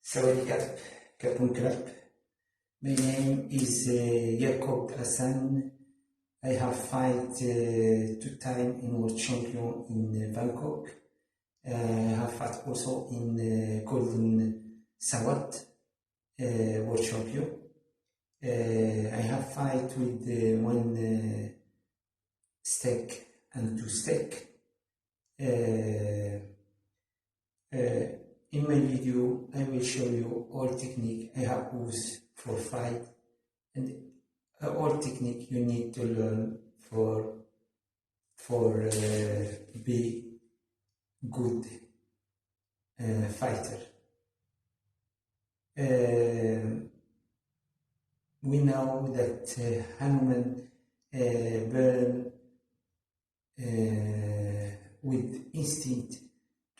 Sawadee Kapun Krab. My name is Jacob Hassan. I have fight 2 times in World Champion in Bangkok. I have fought also in Golden Sawat World Champion. I have fight with 1 stake and 2 stake. In my video, I will show you all technique I have used for fight and all technique you need to learn for be good fighter. We know that Hanuman born with instinct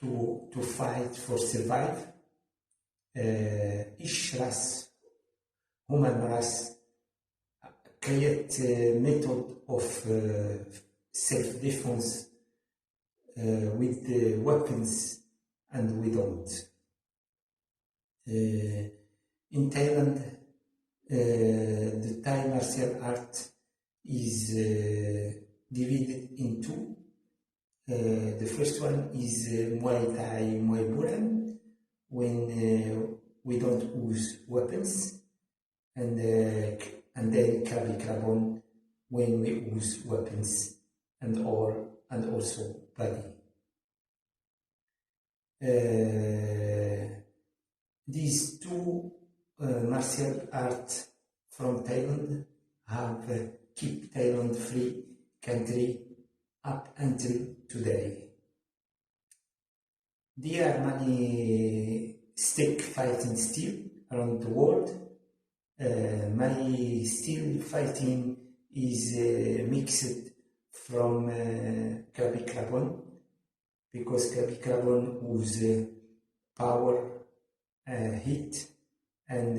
to fight for survive. Each race, human race, create a method of self-defense with weapons, and we don't. In Thailand, the Thai martial art is divided in 2. The first one is Muay Thai, Muay Buran, when we don't use weapons, and then Krabi Krabon when we use weapons and also body. These 2 martial arts from Thailand have kept Thailand free country up until today. There are many stick fighting still around the world. My still fighting is mixed from Krabi Krabon, because Krabi Krabon was power, hit, and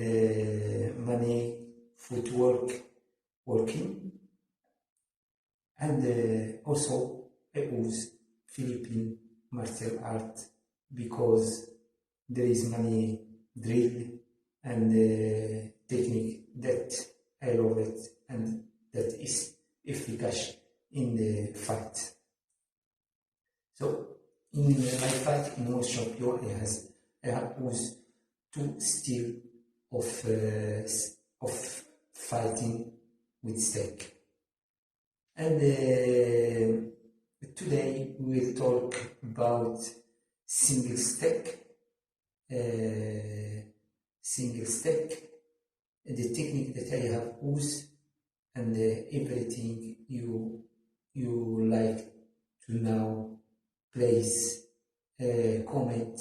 many footwork working. And also I use Philippine martial art, because there is many drill and technique that I love it and that is efficacious in the fight. So in my fight in World Champion, I have used 2 styles of fighting with stake. And today we will talk about single stake. The technique that I have used, and everything you like to know. Please comment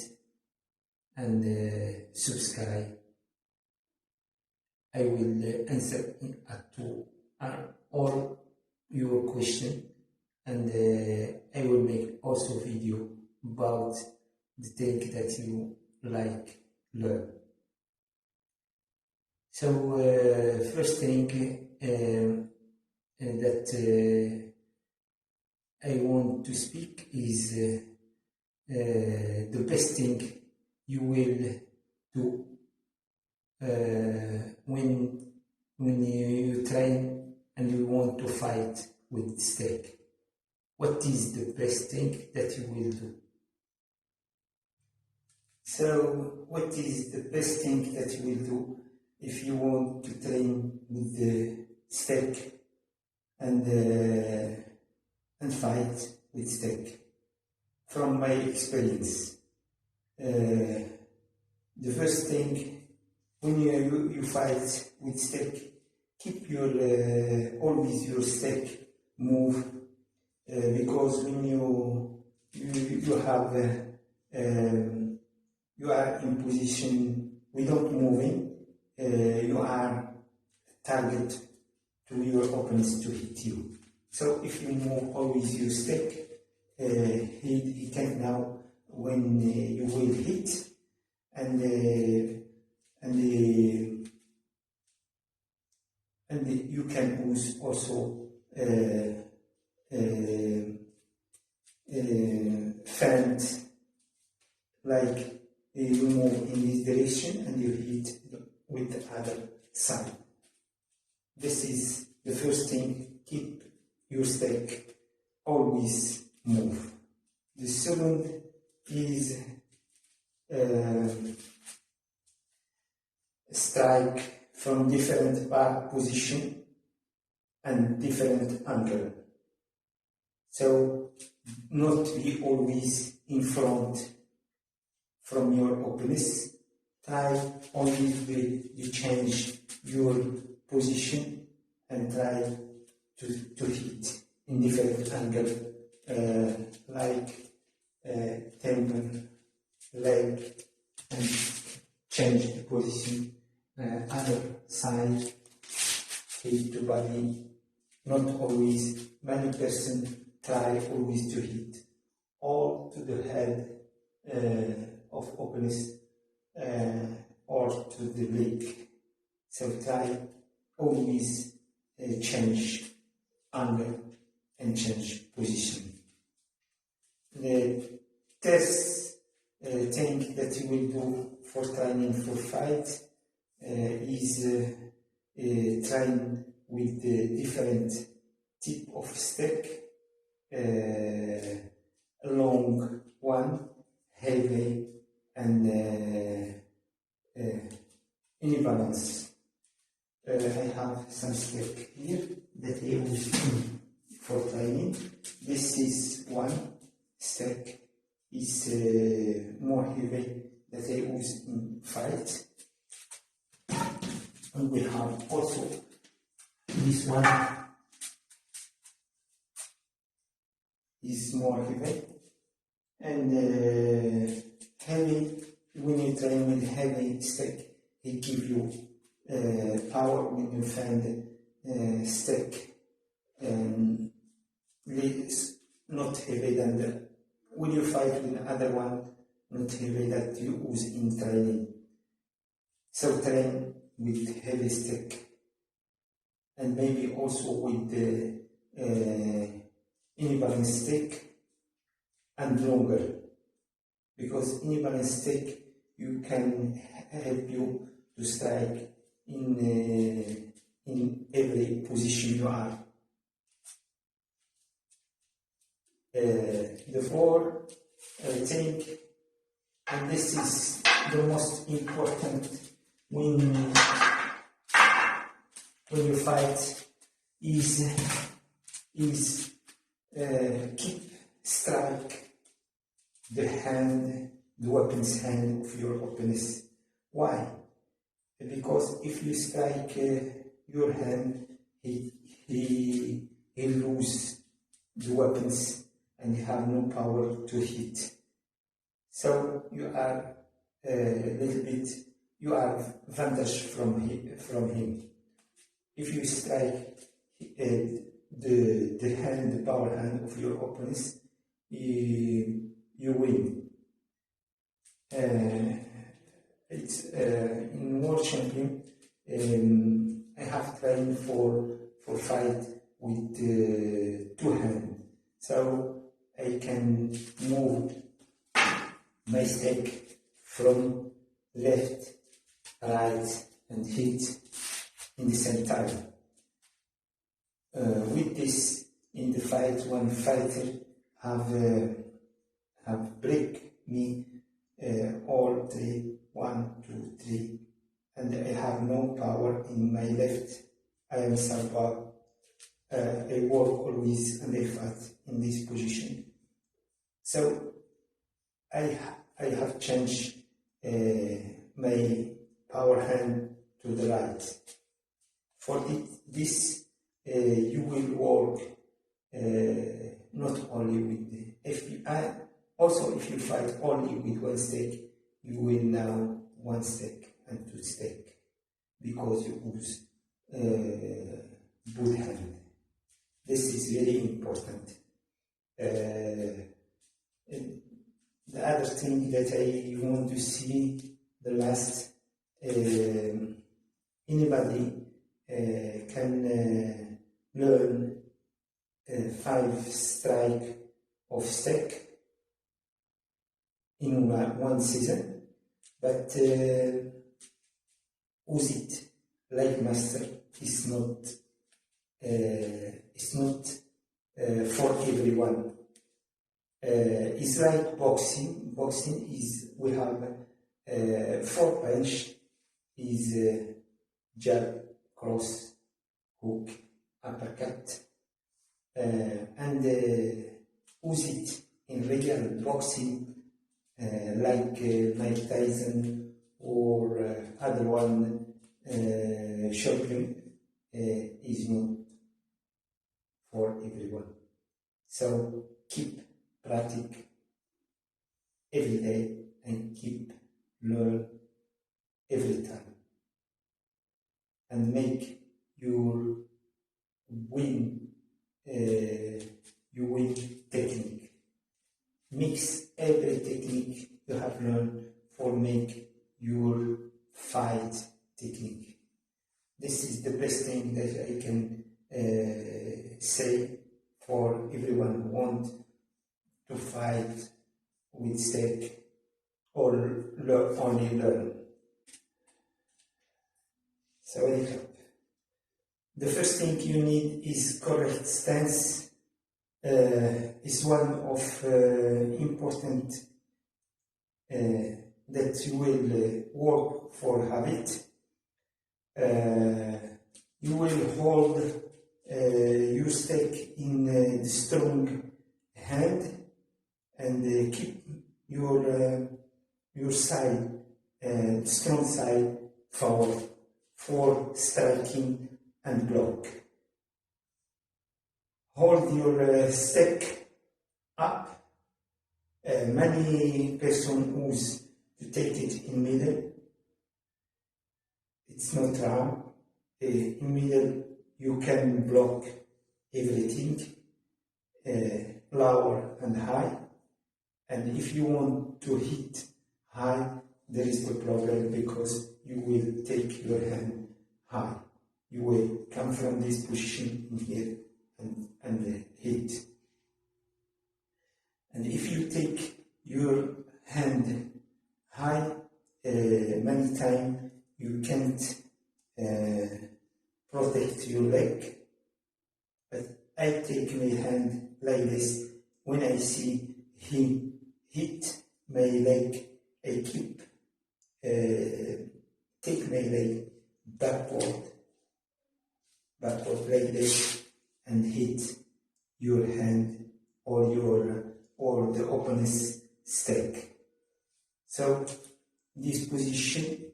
and subscribe. I will answer to all your question, and I will make also video about the thing that you like learn. So first thing that I want to speak is the best thing you will do when you train and you want to fight with stake. What is the best thing that you will do? So what is the best thing that you will do if you want to train with the stake and fight with stake? From my experience, the first thing, when you fight with stake, keep your always your stake move, because when you have you are in position without moving, you are target to your opponents to hit you. So if you move always your stake, he can't know when you will hit, and you can use also feint, like you move in this direction and you hit with the other side. This is the first thing, keep your stick always move. The second is strike from different position and different angle. So not be always in front from your opponents. Try only you change your position and try to hit in different angle, like temple, leg, and change the position. Other side, hit to body. Not always. Many persons try always to hit or to the head of opponents or to the leg. So try always change angle and change position. The third thing that you will do for training for fight is train with the different type of stick, long one, heavy, and in balance. I have some stick here that I use for training. This is one stick, is more heavy that I use in fight. And we have also this one is more heavy and heavy. When you train with heavy stick, it gives you power. When you find stick it's not heavy than the when you fight with another one, not heavy that you use in training. So train with heavy stick and maybe also with the balance stick and longer, because balance stick you can help you to strike in every position you are. The fourth thing, and this is the most important when you fight, is keep strike the hand, the weapon's hand of your opponent. Why? Because if you strike your hand, he lose the weapons and you have no power to hit. So you are a little bit, you are advantage from him. If you strike the hand, the power hand of your opponents, you win. It's in World Champion. I have trained for fight with two hands, so I can move my stick from left, right, and hit in the same time. With this, in the fight, one fighter have break me all three, 1, 2, 3, and I have no power in my left. I am southpaw. I work always and I fight in this position. So I have changed my power hand to the right. For this, you will work not only with the also if you fight only with one stick, you will now one stick and two stick, because you use both hands. This is very important. The other thing that I want to see, the last, anybody can learn 5 strike of stick in one season, but use it like master is not for everyone. It's like boxing. Boxing is we have 4 punch is jab, cross, hook, uppercut, and use it in real boxing like Mike Tyson or other one. Shopping is not for everyone. So keep practice every day and keep learn every time and make your win technique. Mix every technique you have learned for make your fight technique. This is the best thing that I can say for everyone who wants to fight with stake or only learn. So the first thing you need is correct stance. Is one of important that you will work for habit. You will hold your stake in the strong hand and keep your side, strong side forward for striking and block. Hold your stake up. Many persons use to take it in middle. It's not wrong. In middle you can block everything, lower and high. And if you want to hit high, there is no problem because you will take your hand high. You will come from this position in here and hit. And if you take your hand high, many times you can't protect your leg. But I take my hand like this. When I see him hit my leg, I keep take my leg backward like this and hit your hand or the opponent's stake. So this position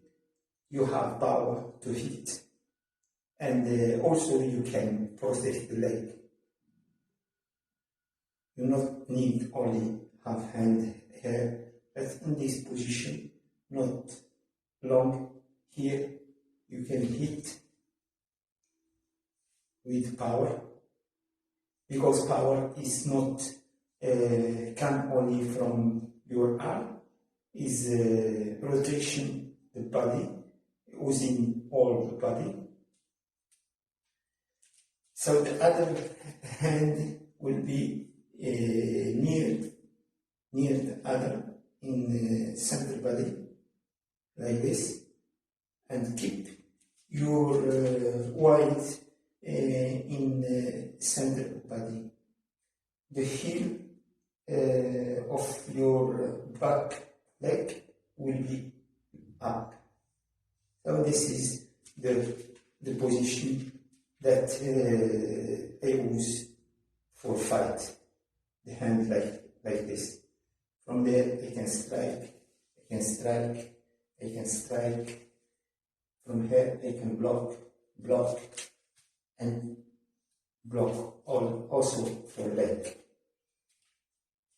you have power to hit, and also you can protect the leg. You not need only have hand here, but in this position, not long here, you can hit with power, because power is not come only from your arm, is rotation the body, using all the body. So the other hand will be near the other in the center body, like this, and keep your weight in the center body. The heel of your back leg will be up. So this is the position that I use for fight. The hand like this. From there I can strike, I can strike, I can strike. From here I can block, and block also for leg.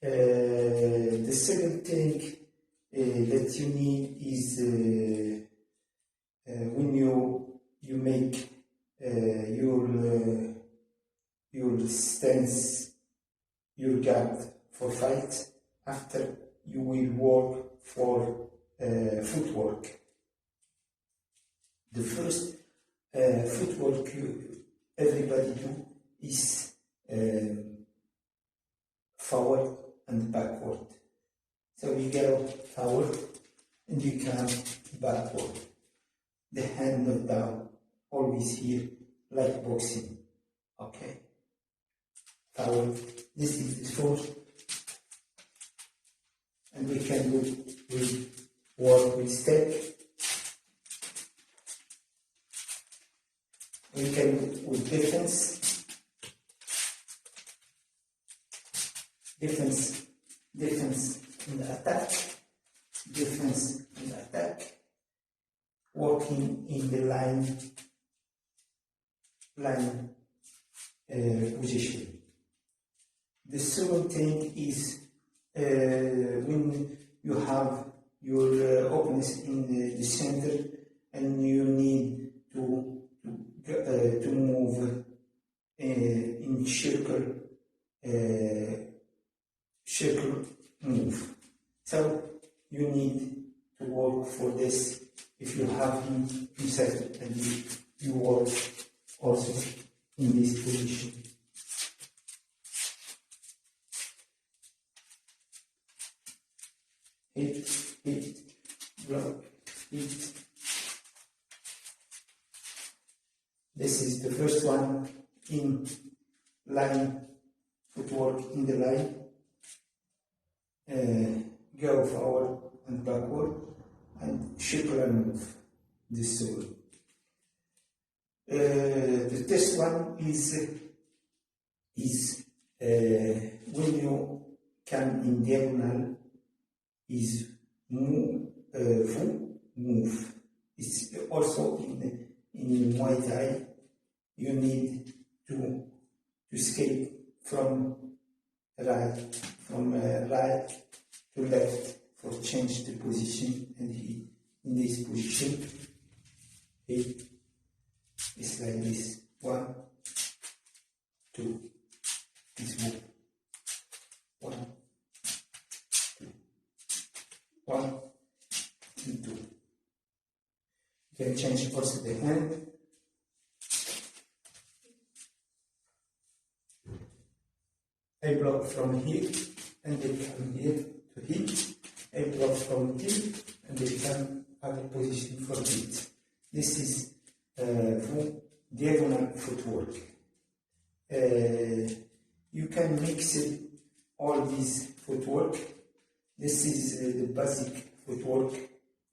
The second thing that you need is when you make your stance, your guard for fight, after you will work for footwork. The first footwork everybody do is forward and backward. So we go forward and you come backward. The hand not down, always here, like boxing. Okay. Foul. This is the fourth. And we can do with work with step. We can do with defense. Defense in the attack. Defense in the attack. Working in the line position. The second thing is when you have your opponents in the center and you need to move in circle move. So you need to work for this. If you have him inside and you work also in this position. Hit, block, hit. This is the first one in line, footwork in the line. Go forward and backward and circle and move this way. The first one is when you come in diagonal is move. It's also in Muay Thai. You need to escape from right to left for change the position, and in this position it is like this. 1, 2, this move. 1, 2, 1 and 2. You can change also the hand. I block from here and they come here to hit. I block from here and they come other position for hit. This is diagonal footwork. You can mix all these footwork. This is the basic footwork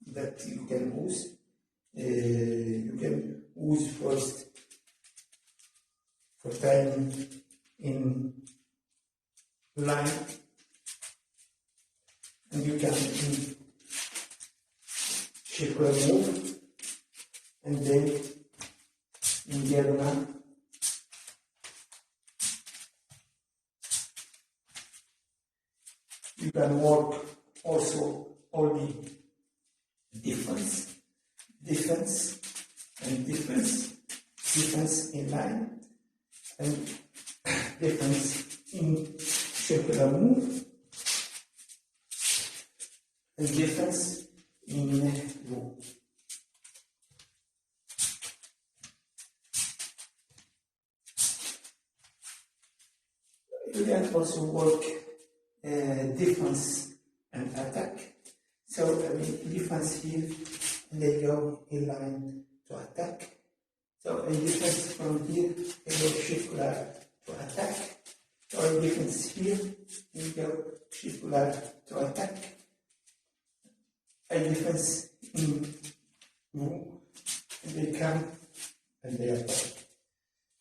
that you can use. You can use first for timing in line, and you can circular move, and then in diagonal. You can work also only defense in line, and defense in circular move, and defense in row. You can also work defense and attack. So defense here, and they go in line to attack. So a defense from here, they go circular to attack. So a defense here, they go circular to attack. A defense in row, and they come and they attack.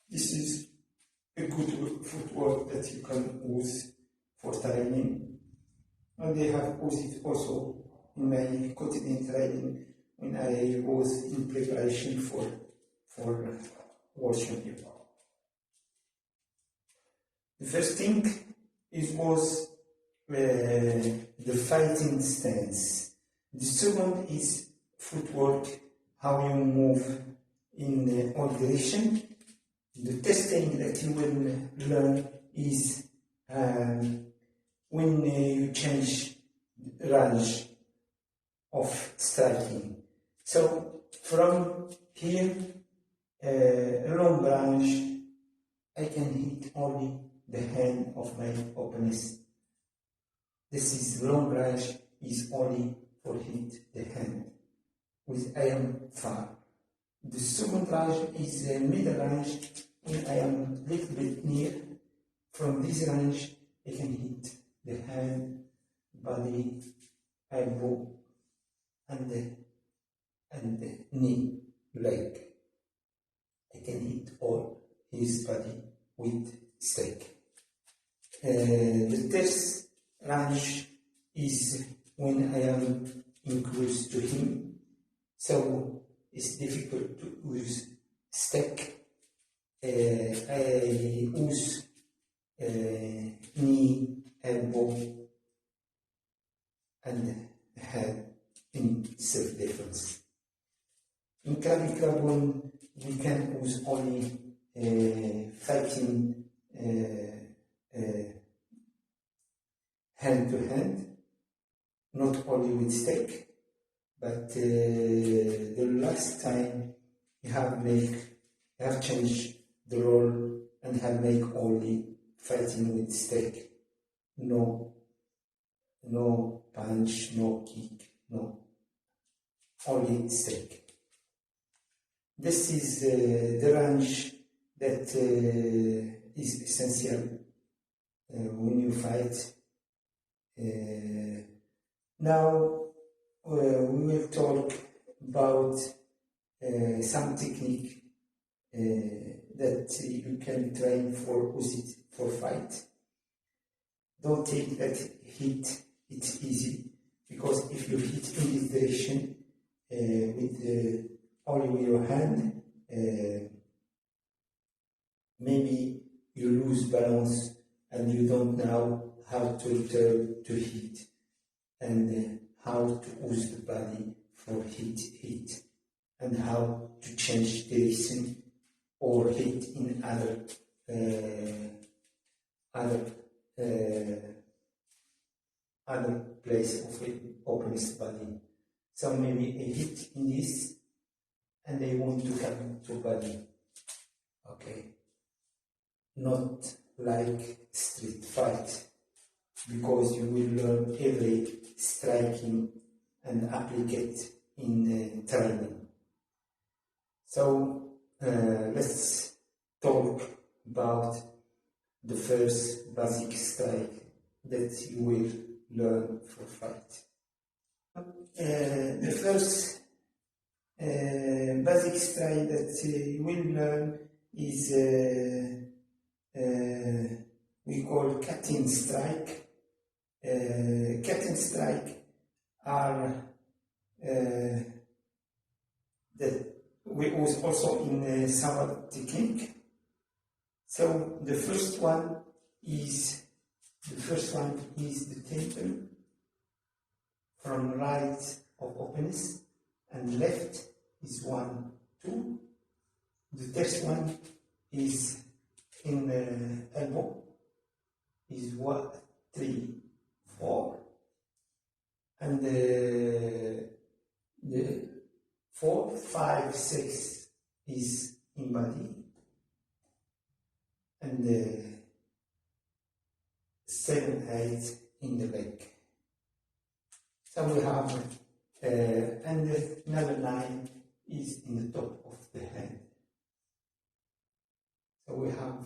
This is a good footwork that you can use for training, and they have used it also in my quotidian training when I was in preparation for World Championship. The first thing was the fighting stance. The second is footwork, how you move in all direction. The testing that you will learn is when you change range of striking. So from here, a long range, I can hit only the hand of my opponent. This is long range is only for hit the hand with I am far. The second range is a middle range when I am a little bit near. From this range I can hit the hand, body, elbow, and the knee, leg. I can hit all his body with stake. The third range is when I am in close to him, so it's difficult to use stake. I use knee, elbow, and head in self-defense. In Krav Maga, we can use only fighting hand to hand, not only with stake, but the last time you have changed the role and have make only fighting with stake. No punch, no kick, no, only stake. This is the range that is essential when you fight. Now we will talk about some technique that you can train for use it for fight. Don't think that hit it's easy, because if you hit in this direction with only with your hand, maybe you lose balance and you don't know how to return to hit and how to use the body for hit and how to change direction or hit in other place of opponent's body. So maybe a hit in this and they want to come to body. Okay. Not like street fight, because you will learn every striking and apply it in training. So let's talk about the first basic strike that you will learn for fight. The first basic strike that you will learn is we call cutting strike. Cutting strike are that we use also in Sambo technique. So the first one is the temple from right of openness, and left is 1, 2. The third one is in the elbow, is 1, 3, 4, and the 4, 5, 6 is in body, and the 7, 8 in the leg. So we have, and the number 9 is in the top of the hand. So we have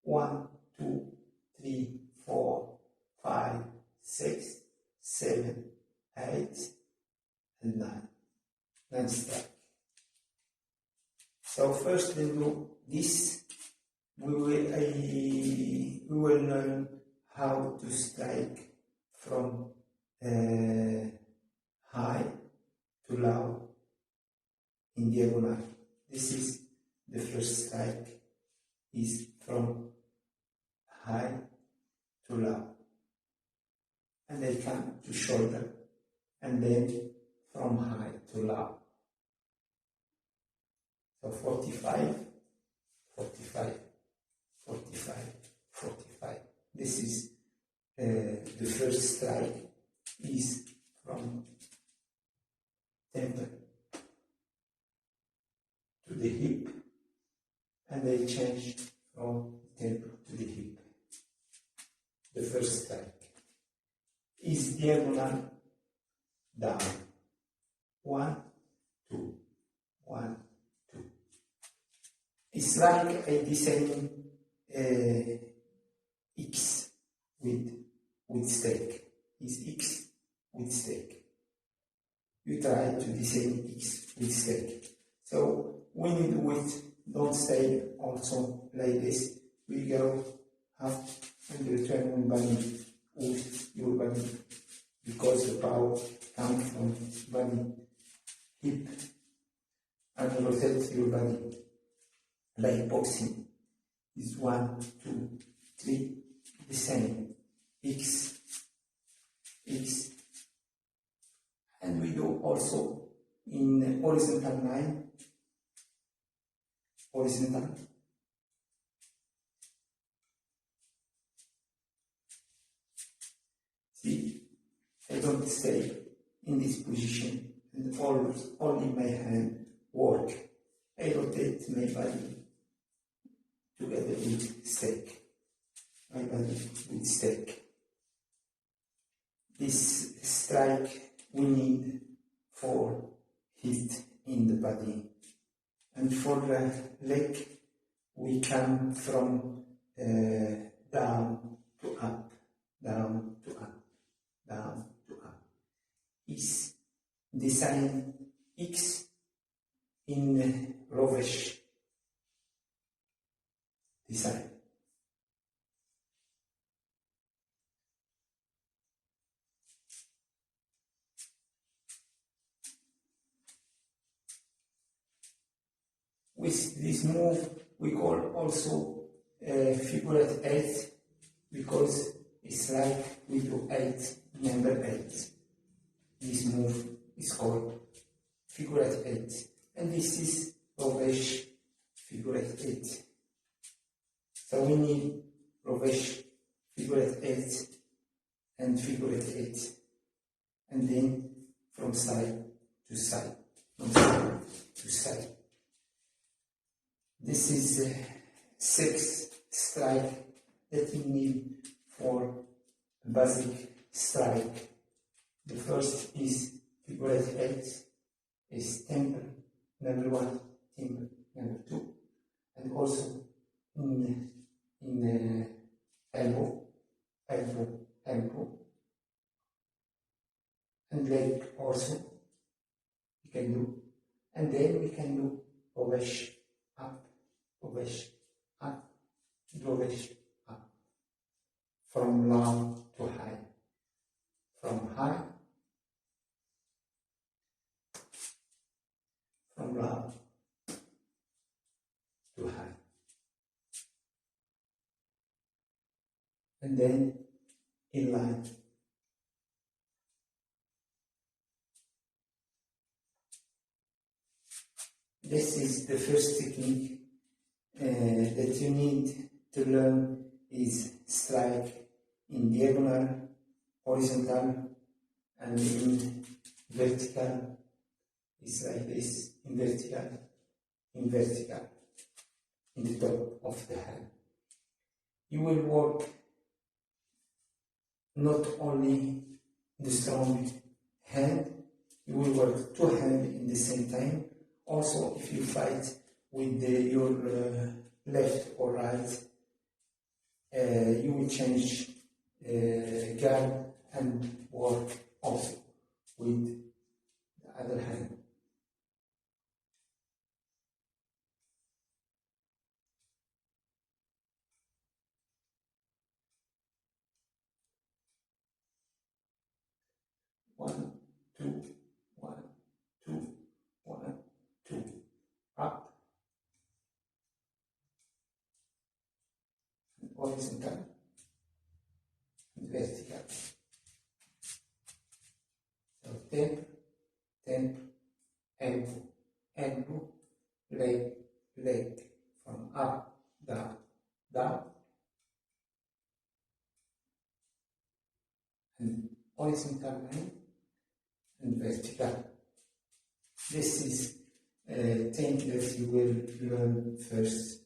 1, 2, 3, 4, 5, 6, 7, 8, and 9. 9 strike. So first we do this. We will learn how to strike from high to low in diagonal. This is the first strike, is from high to low, and they come to shoulder, and then from high to low. So 45, 45, 45, 45. This is the first strike, is from temple to the hip, and they change from temple to the hip. The first strike. is diagonal down. 1, 2, 1, 2. It's like a design X with stake. Is X with stake. You try to design X with stake. So when you do it, don't stay also like this. We go up and return one body with your body, because the power comes from body, hip, and rotate your body like boxing. Is 1, 2, 3, the same. X, X. And we do also in horizontal line, horizontal. See, I don't stay in this position and always only my hand work. I rotate my body together with stake. My body with stake. This strike we need for heat in the body. And for the leg, we come from down to up, down to up, down to up. Is design X in Rovesh design. With this move, we call also figure 8, because it's like we do 8, number 8. This move is called figure 8, and this is Rovesh figure 8. So we need Rovesh figure 8 and figure 8, and then from side to side, from side to side. This is 6 strike that we need for basic strike. The first is figure 8, is temple number 1, temple number 2, and also in elbow, elbow, elbow, and leg also we can do, and then we can do Rovesh up, Rovesh up, Rovesh up, from low to high, from high, from low to high, and then in line. This is the first technique that you need to learn, is strike in diagonal, horizontal, and in vertical. It's like this, in vertical, in vertical, in the top of the hand. You will work not only the strong hand, you will work 2 hands in the same time. Also, if you fight with your left or right, you will change guard and work also with the other hand. One, two, 1, 2, 1, 2, up, and horizontal, and vertical. So temp, elbow, elbow, leg, leg, from up, down, down, and horizontal line, and vertical. This is a thing that you will learn first,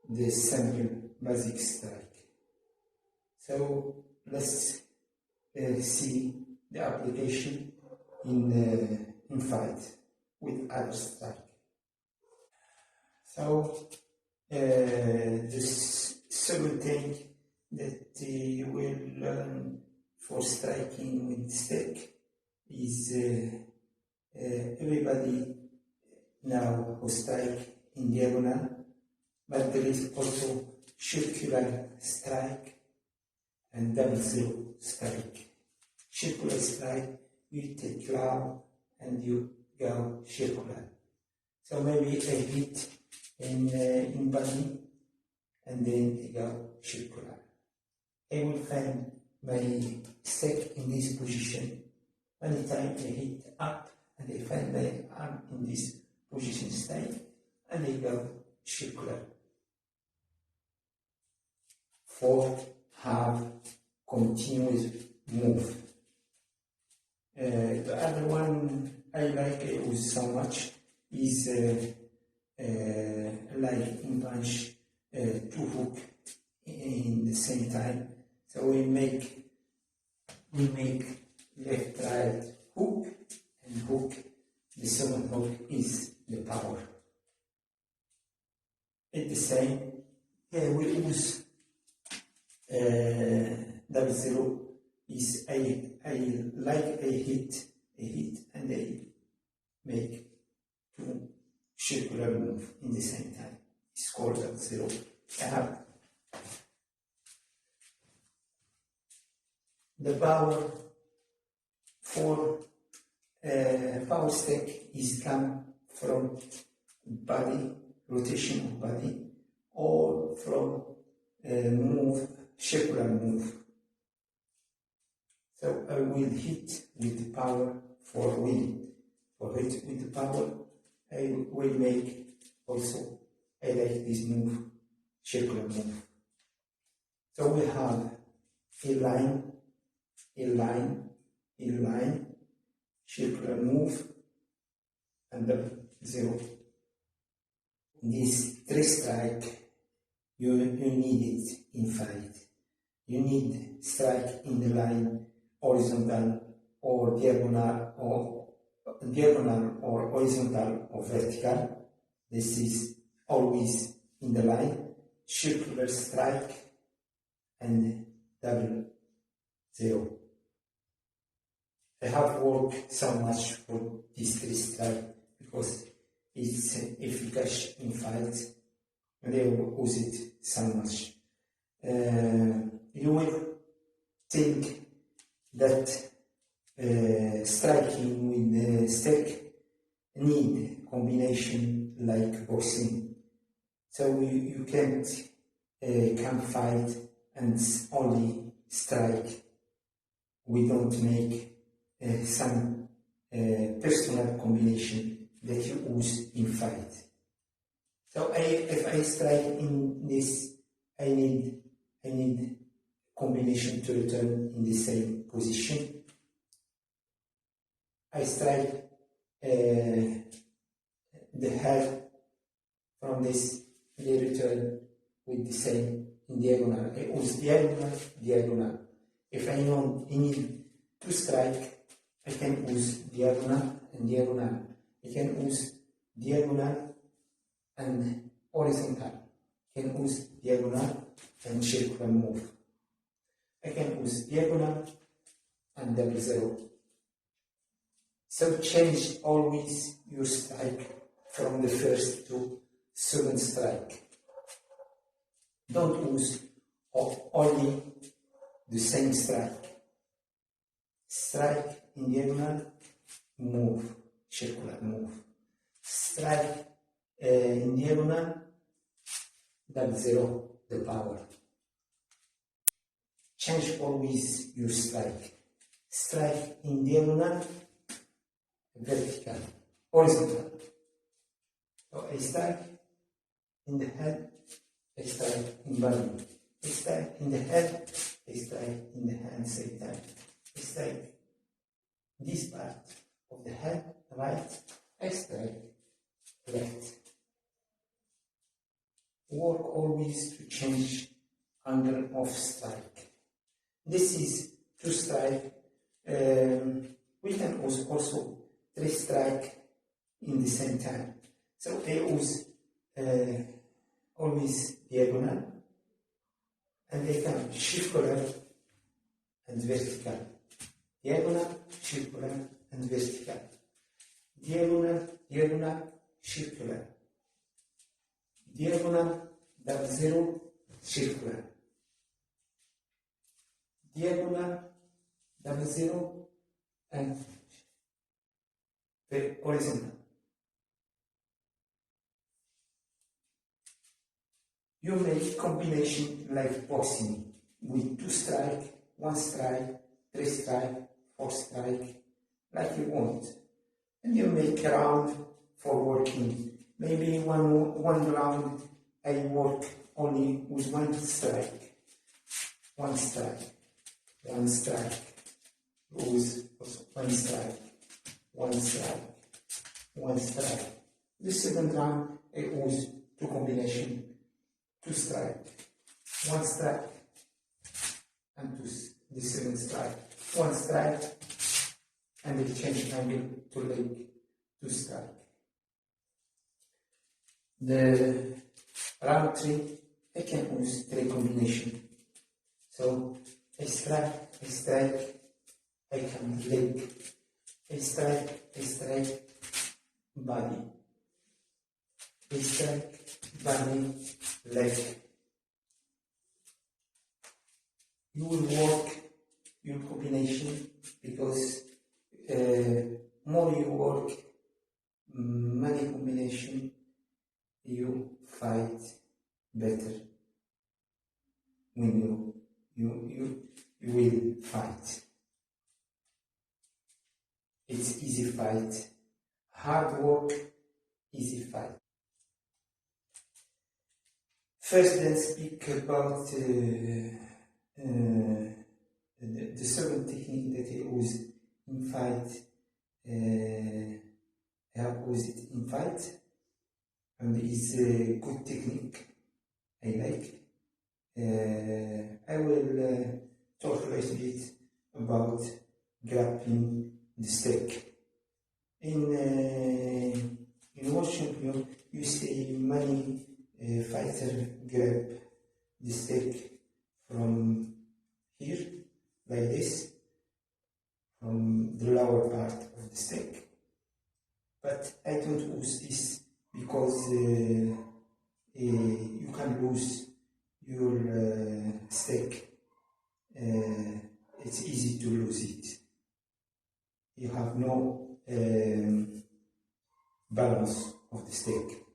the simple basic strike. So let's see the application in fight with other strike. So the second thing that you will learn for striking with stick is everybody now who strike in diagonal, but there is also circular strike and double zero strike. Circular strike, you take low and you go circular. So maybe a hit in body and then you go circular. I will find my stick in this position. Many times I hit up and I find my arm in this position stay and I go circular. 4. Have continuous move. The other one I like use so much is like in punch 2 hook in the same time. So we make left right hook and hook. The second hook is the power. At the same, we use double zero. Is I like a hit and I make 2 circular move in the same time. It's called double zero. I have the power for power stick is come from body, rotation of body, or from move, circular move. So I will hit with the power for win. For hit with the power, I will make also, I like this move, circular move. So we have a line, circular move, and double zero. This 3 strike, you need it in fight. You need strike in the line, horizontal or diagonal or horizontal or vertical. This is always in the line, circular strike and double zero. I have worked so much for this 3 strike because it's efficacious in fight and I use it so much. You will think that striking with the stick need combination like boxing. So you can't come fight and only strike. We don't make some personal combination that you use in fight. So if I strike in this, I need combination to return in the same position. I strike the head from this, they return with the same in diagonal. I use diagonal. If I need to strike, I can use diagonal and diagonal. I can use diagonal and horizontal. I can use diagonal and circular move. I can use diagonal and double zero. So change always your strike from the first to second strike. Don't use only the same strike. Strike in diagonal, move, circular move. Strike in diagonal, double zero, the power. Change always your strike. Strike in diagonal, vertical, horizontal. So I strike in the head, I strike in body. I strike in the head, I strike in the hand same time. I strike this part of the head, right, I strike left. Work always to change angle of strike. This is 2 strike. We can also 3 strike in the same time. So I use always diagonal, and I can circular and vertical. Diagonal, circular, and vertical. Diagonal, diagonal, circular. Diagonal, double zero, circular. Diagonal, double zero, and horizontal. You make combination like boxing with 2 strike, 1 strike, 3 strike, 4 strike, like you want. And you make a round for working. Maybe one round I work only with 1 strike. 1 strike, 1 strike, lose 1 strike, 1 strike, 1 strike. The second round I use 2 combination, 2 strike, 1 strike, and 2, the second strike, 1 strike, and I change angle to leg, 2 strike. The round 3, I can use 3 combination. So I strike, I can leg, I strike, body, I strike, body, leg. You will work your combination because more you work many combination, you fight better. When you will fight. It's easy fight. Hard work, easy fight. First, let's speak about the second technique that I use in fight. I have used it in fight, and it's a good technique. I like. I will talk a little bit about grabbing the stick. In World Champion, you see many fighters grab the stick from here, like this, from the lower part of the stick. But I don't use this because you can lose your stick. It's easy to lose it. You have no balance of the stick.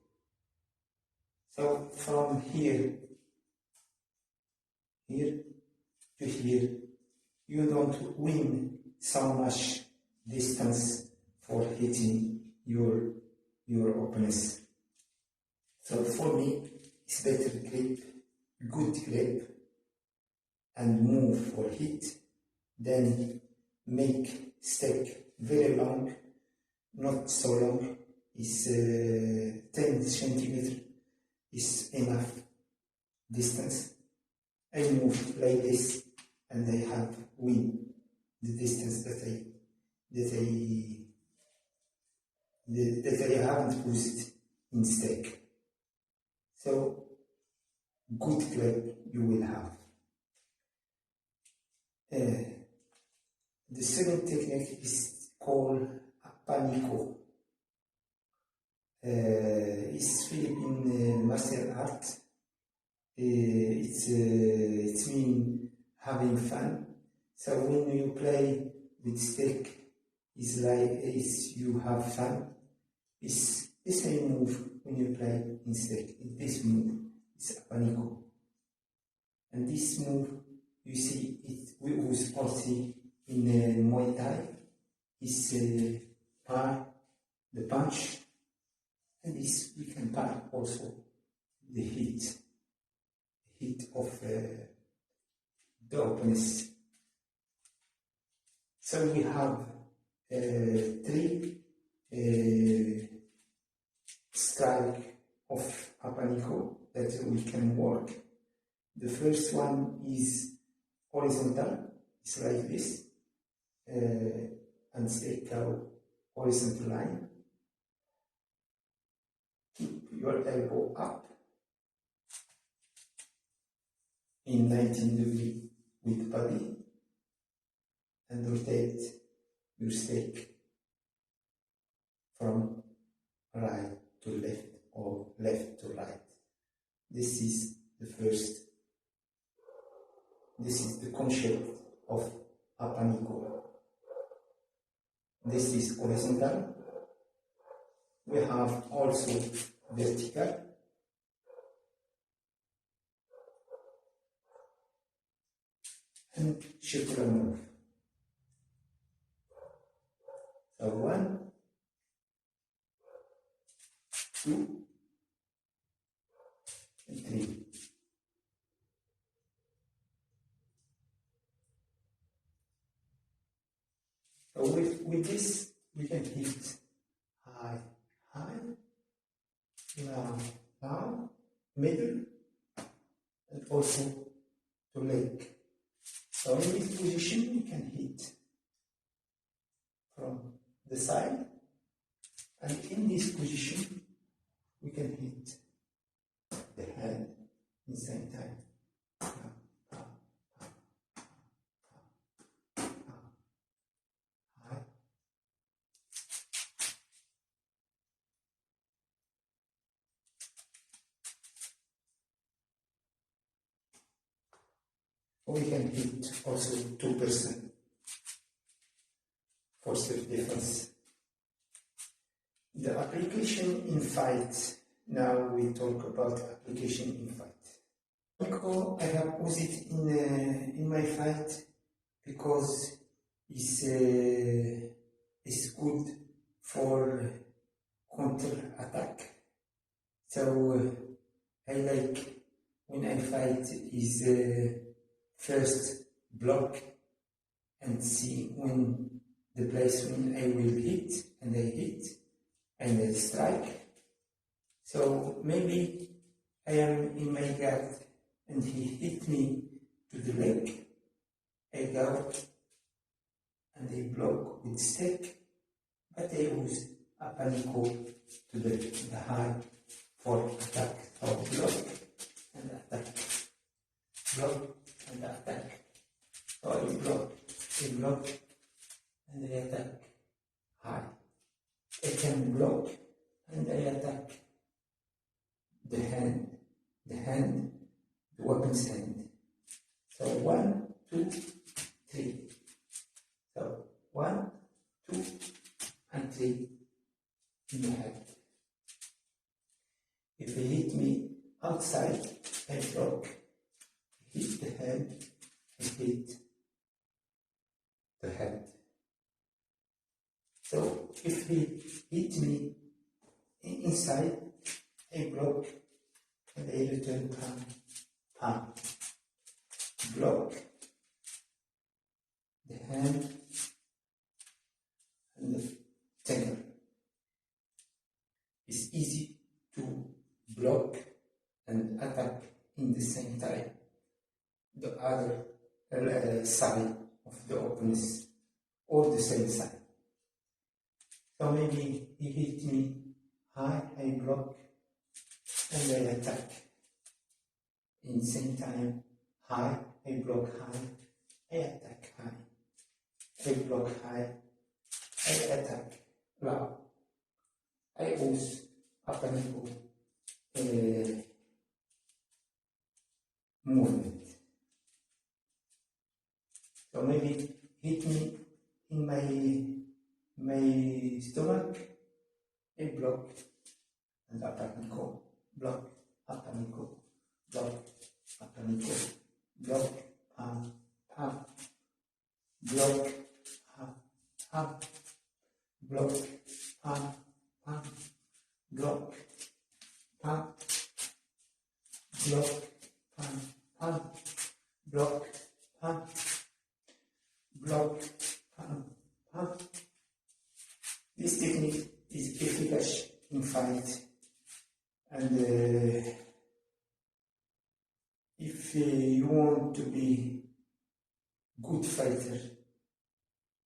So from here to here, you don't win so much distance for hitting your opponents. So for me, it's better grip, good grip, and move for hit, then make stick very long, not so long. It's 10 centimeters is enough distance. I move like this, and I have win the distance that I haven't used in stick. So good grip you will have. The second technique is called panico. It's Philippine martial art. It's mean having fun. So when you play with stick, it's like you have fun. It's the same move when you play in stick. This move is panico. And this move, you see, we use also in Muay Thai. It's the punch, and this we can part also the hit of the opponents. So we have 3 strike of panico that we can work. The first one is horizontal, It's like this, and take a horizontal line. Keep your elbow up in 90 degrees with body, and rotate your stake from right to left or left to right. This is the first. This is the concept of Apanico. This is horizontal. We have also vertical. And circular move. So 1, 2, and 3. So with this, we can hit high, high, low, low, middle, and also to leg. So in this position, we can hit from the side, and in this position, we can hit the hand in the same time. We can hit also 2% for self-defense. The application in fight. Now we talk about application in fight. I have used it in my fight because it's good for counter attack. So I like when I fight is first block and see when the place when I will hit, and I hit and I strike. So maybe I am in my guard and he hit me to the leg. I go and I block with stick, but I use Apanico to the high for attack. So block and attack. Block and attack. So I block, and I attack high. I can block and I attack the hand, the weapon's hand. So 1, 2, 3. So 1, 2, and 3 in the head. If he hit me outside, I block. Hit the head, I hit the head. So if he hit me inside, I block and I return palm, palm. Block the hand and the finger. It's easy to block and attack in the same time the other side of the opponent or the same side. So maybe he hit me high, I block and I attack. In the same time, high, I block high, I attack high. I block high, I attack low. I use Apanico movement. So maybe hit me in my stomach, I block and Apanico, block, Apanico, block, Apanico, block, palm, palm, block, palm, palm, block, palm, palm, block, palm, block, palm, palm, block, palm, block, palm, palm. This technique is efficacious in fight, and if you want to be good fighter.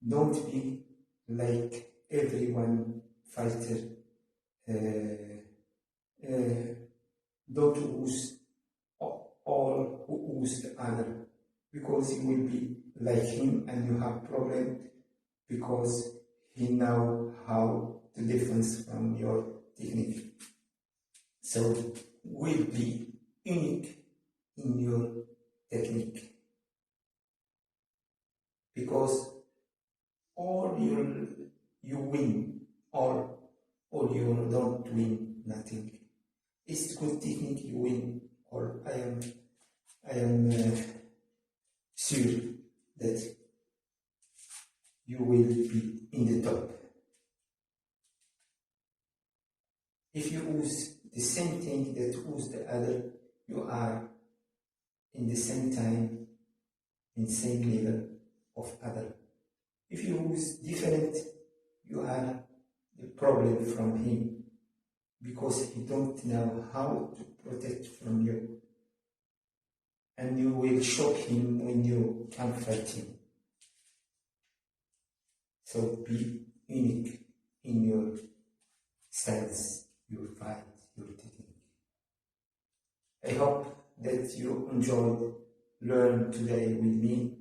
Don't be like everyone fighter. Don't use all who use the other, because you will be like him and you have problem, because he know how to defense from your technique. So will be unique in your technique, because or you win or you don't win nothing. It's good technique you win, or I am sure that you will be in the top. If you use the same thing that use the other, you are in the same time, in same level of other. If you use different, you are the problem from him, because he don't know how to protect from you, and you will shock him when you can fight him. So be unique in your stance, your fight, your technique. I hope that you enjoyed learn today with me.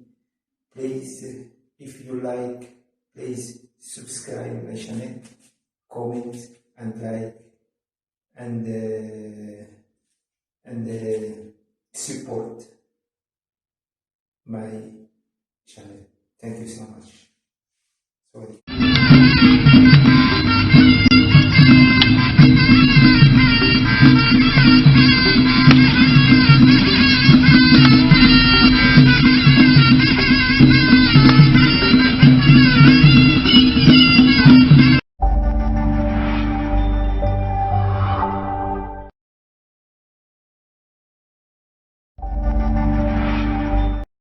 Please, if you like, please subscribe my channel, comment and like, and support my channel. Thank you so much. Sorry.